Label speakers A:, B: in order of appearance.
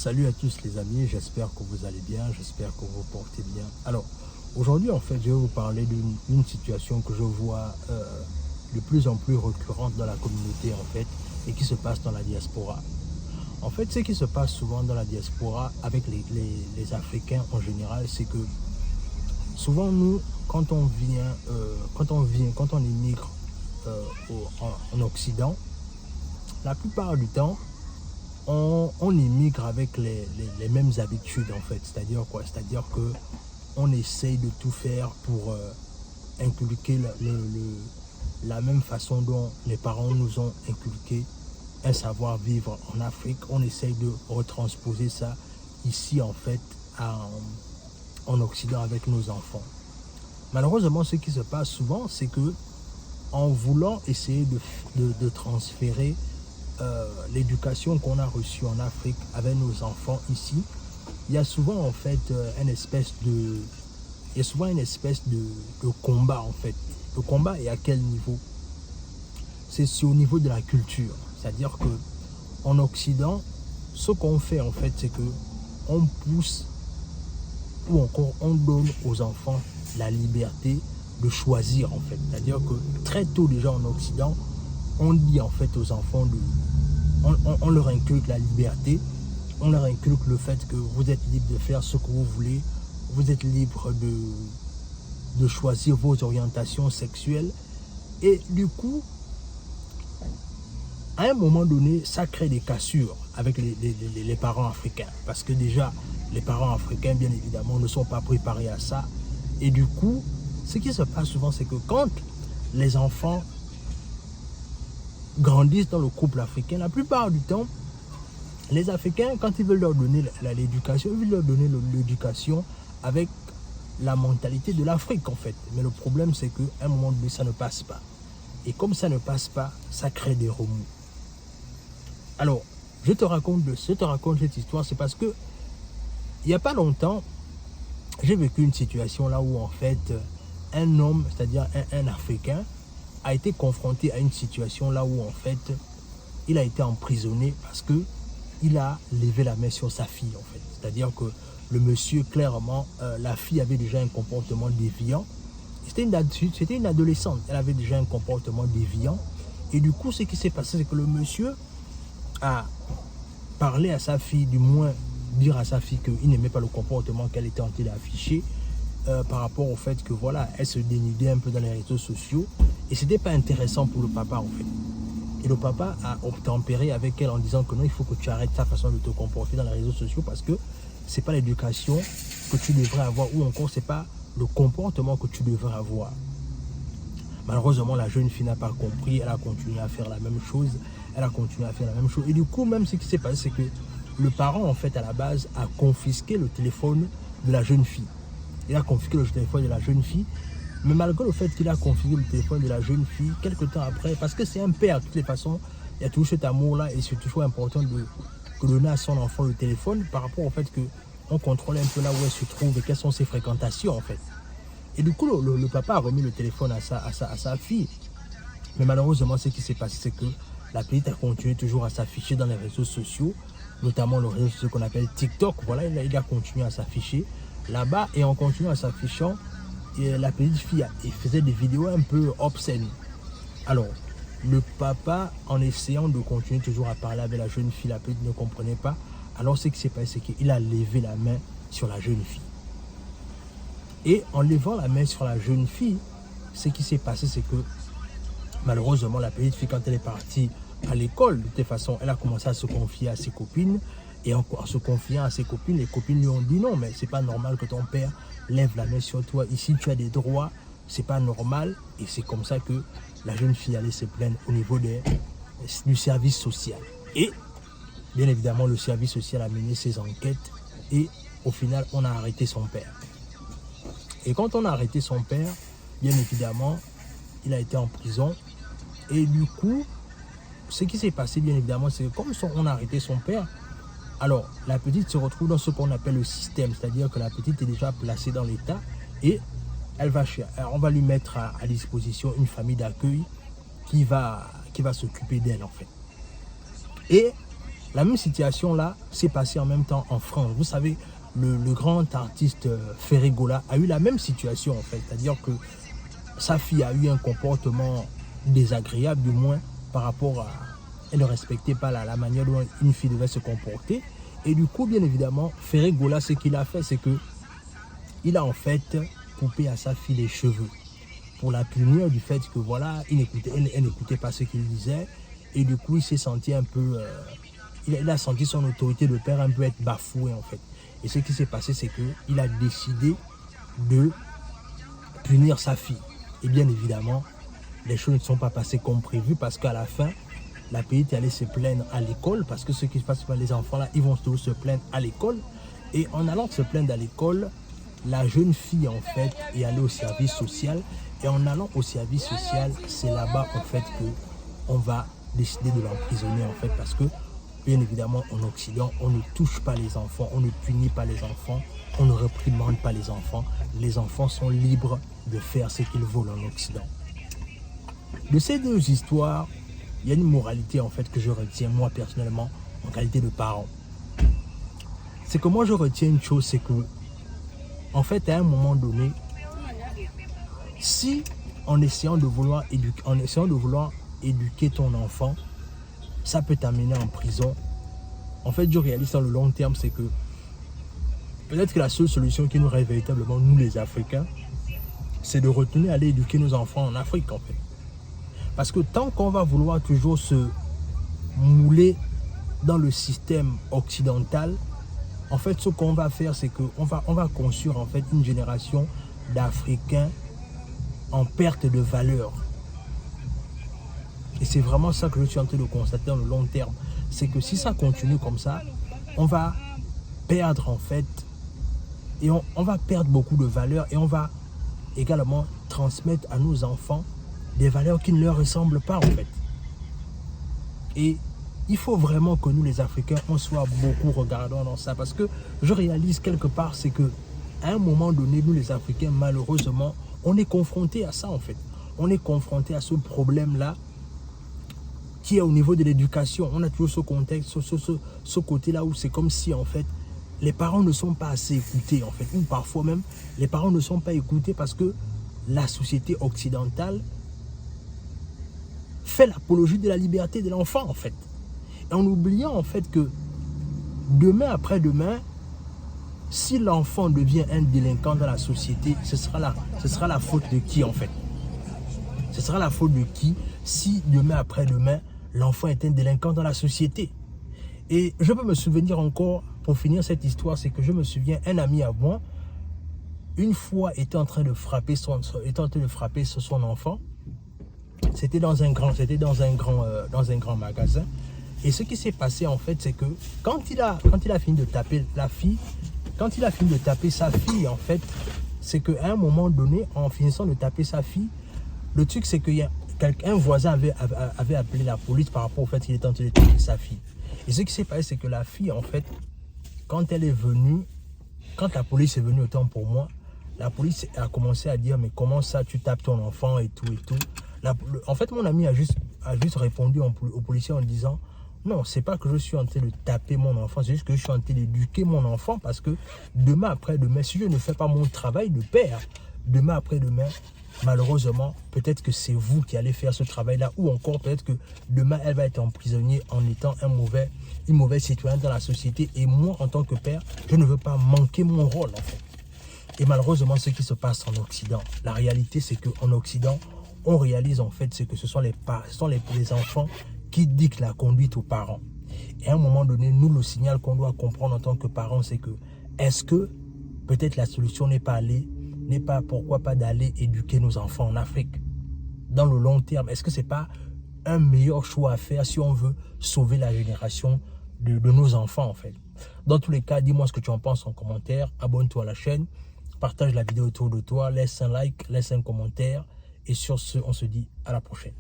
A: Salut à tous les amis, j'espère que vous allez bien, j'espère que vous vous portez bien. Alors, aujourd'hui en fait, je vais vous parler d'une situation que je vois de plus en plus récurrente dans la communauté en fait, et qui se passe dans la diaspora. En fait, ce qui se passe souvent dans la diaspora avec les Africains en général, c'est que souvent nous, quand on émigre en Occident, la plupart du temps, on émigre avec les mêmes habitudes en fait. C'est-à-dire quoi? C'est-à-dire que on essaye de tout faire pour inculquer la même façon dont les parents nous ont inculqué un savoir-vivre en Afrique. On essaye de retransposer ça ici en fait en Occident avec nos enfants. Malheureusement, ce qui se passe souvent, c'est que en voulant essayer de transférer l'éducation qu'on a reçue en Afrique avec nos enfants ici, il y a souvent en fait une espèce de combat en fait. Le combat est à quel niveau? C'est au niveau de la culture. C'est-à-dire que en Occident, ce qu'on fait en fait, c'est que on pousse ou encore on donne aux enfants la liberté de choisir en fait. C'est-à-dire que très tôt déjà en Occident, on dit en fait aux enfants on leur inculque la liberté, on leur inculque le fait que vous êtes libre de faire ce que vous voulez, vous êtes libre de choisir vos orientations sexuelles. Et du coup, à un moment donné, ça crée des cassures avec les parents africains. Parce que déjà, les parents africains, bien évidemment, ne sont pas préparés à ça. Et du coup, ce qui se passe souvent, c'est que quand les enfants grandissent dans le couple africain, la plupart du temps, les Africains, quand ils veulent leur donner l'éducation, ils veulent leur donner l'éducation avec la mentalité de l'Afrique en fait. Mais le problème, c'est qu'à un moment donné, ça ne passe pas. Et comme ça ne passe pas, ça crée des remous. Alors, je te raconte cette histoire, c'est parce que il n'y a pas longtemps, j'ai vécu une situation là où en fait, un homme, c'est-à-dire un Africain, a été confronté à une situation là où en fait, il a été emprisonné parce que il a levé la main sur sa fille en fait. C'est-à-dire que le monsieur, clairement, la fille avait déjà un comportement déviant. C'était une adolescente, elle avait déjà un comportement déviant. Et du coup, ce qui s'est passé, c'est que le monsieur a parlé à sa fille, du moins dire à sa fille qu'il n'aimait pas le comportement qu'elle était en train d'afficher par rapport au fait que voilà, elle se dénudait un peu dans les réseaux sociaux. Et c'était pas intéressant pour le papa en fait. Et le papa a obtempéré avec elle en disant que non, il faut que tu arrêtes ta façon de te comporter dans les réseaux sociaux parce que c'est pas l'éducation que tu devrais avoir ou encore c'est pas le comportement que tu devrais avoir. Malheureusement, la jeune fille n'a pas compris, elle a continué à faire la même chose, et du coup, même ce qui s'est passé, c'est que le parent, en fait, à la base, a confisqué le téléphone de la jeune fille. Il a confisqué le téléphone de la jeune fille, mais malgré le fait qu'il a confisqué le téléphone de la jeune fille, quelques temps après, parce que c'est un père, de toutes les façons, il y a toujours cet amour-là, et c'est toujours important de donner à son enfant le téléphone par rapport au fait qu'on contrôle un peu là où elle se trouve et quelles sont ses fréquentations, en fait. Et du coup, le papa a remis le téléphone à sa fille. Mais malheureusement, ce qui s'est passé, c'est que la petite a continué toujours à s'afficher dans les réseaux sociaux, notamment le réseau social qu'on appelle TikTok. Voilà, il a continué à s'afficher là-bas. Et en continuant à s'affichant, la petite fille faisait des vidéos un peu obscènes. Alors, le papa, en essayant de continuer toujours à parler avec la jeune fille, la petite ne comprenait pas. Alors, ce qui s'est passé, c'est qu'il a levé la main sur la jeune fille. Et en levant la main sur la jeune fille, ce qui s'est passé, c'est que malheureusement, la petite fille, quand elle est partie à l'école, de toute façon, elle a commencé à se confier à ses copines. Et en se confiant à ses copines, les copines lui ont dit non, mais c'est pas normal que ton père lève la main sur toi. Ici, tu as des droits, c'est pas normal. Et c'est comme ça que la jeune fille allait se plaindre au niveau du service social. Et bien évidemment, le service social a mené ses enquêtes et au final, on a arrêté son père. Et quand on a arrêté son père, bien évidemment, il a été en prison. Et du coup, ce qui s'est passé, bien évidemment, c'est que comme on a arrêté son père, alors la petite se retrouve dans ce qu'on appelle le système. C'est-à-dire que la petite est déjà placée dans l'état et on va lui mettre à disposition une famille d'accueil qui va s'occuper d'elle, en fait. Et La même situation là s'est passée en même temps en France. Vous savez, le grand artiste Ferré Gola a eu la même situation en fait. C'est-à-dire que sa fille a eu un comportement désagréable, du moins par rapport à... Elle ne respectait pas la manière dont une fille devait se comporter. Et du coup, bien évidemment, Ferré Gola, ce qu'il a fait, c'est que il a en fait coupé à sa fille les cheveux pour la punir du fait que voilà, elle n'écoutait pas ce qu'il disait. Et du coup, il s'est senti un peu... il a senti son autorité de père un peu être bafouée en fait. Et ce qui s'est passé, c'est qu'il a décidé de punir sa fille. Et bien évidemment, les choses ne sont pas passées comme prévu parce qu'à la fin, la petite est allée se plaindre à l'école parce que ce qui se passe pour les enfants là, ils vont tous se plaindre à l'école. Et en allant se plaindre à l'école, la jeune fille en fait est allée au service social. Et en allant au service social, c'est là-bas en fait qu'on va décider de l'emprisonner en fait parce que bien évidemment en Occident, on ne touche pas les enfants, on ne punit pas les enfants, on ne réprimande pas les enfants. Les enfants sont libres de faire ce qu'ils veulent en Occident. De ces deux histoires, il y a une moralité en fait que je retiens moi personnellement en qualité de parent. C'est que moi je retiens une chose, c'est que en fait à un moment donné, si en essayant de vouloir éduquer ton enfant, ça peut t'amener en prison. En fait, je réalise dans le long terme, c'est que peut-être que la seule solution qui nous reste véritablement, nous les Africains, c'est de retourner à aller éduquer nos enfants en Afrique en fait. Parce que tant qu'on va vouloir toujours se mouler dans le système occidental, en fait, ce qu'on va faire, c'est qu'on va construire en fait une génération d'Africains en perte de valeur. Et c'est vraiment ça que je suis en train de constater dans le long terme. C'est que si ça continue comme ça, on va perdre en fait, et on va perdre beaucoup de valeur et on va également transmettre à nos enfants des valeurs qui ne leur ressemblent pas en fait. Et il faut vraiment que nous les Africains, on soit beaucoup regardants dans ça parce que je réalise quelque part, c'est que à un moment donné, nous les Africains, malheureusement, on est confrontés à ça en fait. On est confrontés à ce problème-là qui est au niveau de l'éducation. On a toujours ce contexte, ce côté-là où c'est comme si en fait, les parents ne sont pas assez écoutés en fait. Ou parfois même, les parents ne sont pas écoutés parce que la société occidentale fait l'apologie de la liberté de l'enfant en fait. Et en oubliant en fait que demain après-demain, si l'enfant devient un délinquant dans la société, ce sera la faute de qui en fait? Ce sera la faute de qui si demain après-demain, l'enfant est un délinquant dans la société? Et je peux me souvenir encore, pour finir cette histoire, c'est que je me souviens, un ami à moi, une fois était en train de frapper son enfant. C'était dans un grand magasin. Et ce qui s'est passé en fait, c'est que quand il a fini de taper la fille, quand il a fini de taper sa fille, en fait, c'est qu'à un moment donné, en finissant de taper sa fille, le truc c'est qu'il y a un voisin avait appelé la police par rapport au fait qu'il était en train de taper sa fille. Et ce qui s'est passé, c'est que la fille, en fait, quand la police est venue, autant pour moi, la police a commencé à dire, mais comment ça, tu tapes ton enfant et tout et tout. En fait, mon ami a juste répondu au policier en disant, non, c'est pas que je suis en train de taper mon enfant, c'est juste que je suis en train d'éduquer mon enfant parce que demain après-demain, si je ne fais pas mon travail de père, demain après-demain, malheureusement, peut-être que c'est vous qui allez faire ce travail-là ou encore peut-être que demain, elle va être emprisonnée en étant une mauvaise citoyenne dans la société et moi, en tant que père, je ne veux pas manquer mon rôle en fait. Et malheureusement, ce qui se passe en Occident, la réalité, c'est qu'en Occident, on réalise en fait que ce sont les enfants qui dictent la conduite aux parents. Et à un moment donné, nous, le signal qu'on doit comprendre en tant que parents, c'est que est-ce que peut-être la solution n'est pas pourquoi pas d'aller éduquer nos enfants en Afrique dans le long terme? Est-ce que c'est pas un meilleur choix à faire si on veut sauver la génération de nos enfants en fait? Dans tous les cas, dis-moi ce que tu en penses en commentaire, abonne-toi à la chaîne, partage la vidéo autour de toi, laisse un like, laisse un commentaire et sur ce, on se dit à la prochaine.